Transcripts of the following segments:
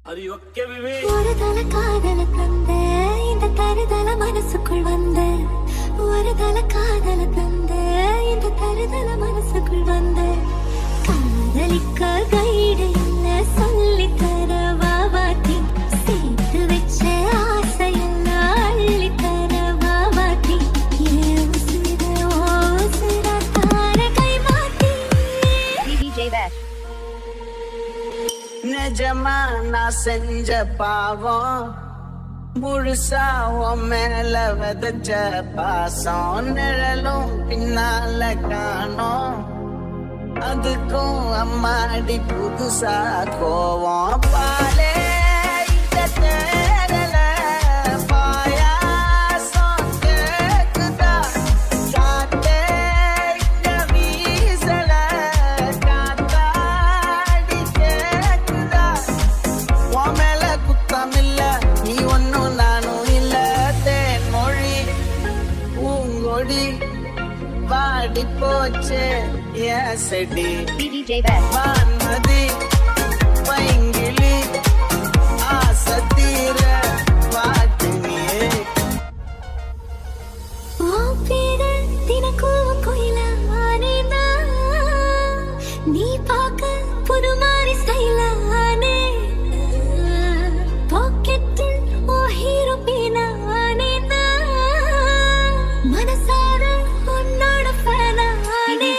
ஒரு தல காதல தந்த இந்த தருதல மனசுக்குள் வந்த ஒரு தல காதல தந்த இந்த தருதல மனசுக்குள் வந்த காதலிக்க கைடு இல்ல சொல்லி தர வாவாத்தி சேர்த்து வச்ச ஆசையெல்லாம் அள்ளி தர வாவாத்தி உசிர ஓசிர தார கை மாத்தி நிஜமா நான் செஞ்ச பாவம் முழுசா உன் மேல விதைச்ச பாசம் நிழலும் பின்னால காணோம் அதுக்கும் அம்மாடி புதுசா கோவம் பாலே இந்த தேரல பாயாசம் கேக்குதா காத்தே இந்த வீசல காத்தாடி கேக்குதா உன் மேல குத்தம் இல்ல நீ ஒன்னும் நானும் இல்ல தேன் மொழி பூங்கொடி வாடி போச்சே செடி வான்மதி பைங்கிளி ஆசத்தீர வாட்டினியே நீ பார்க்க புது மாதிரி ஸ்டைலானே பாக்கெட்டில் ஓ ஹீரோ பீனானே மனசார உன்னோட ஃபேனானே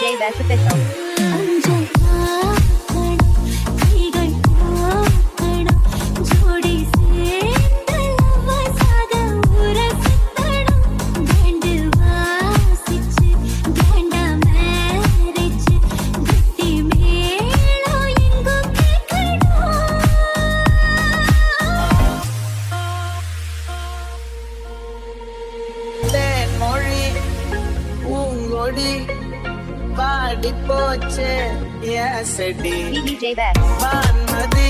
வாடி போச்சே செடி வான்மதி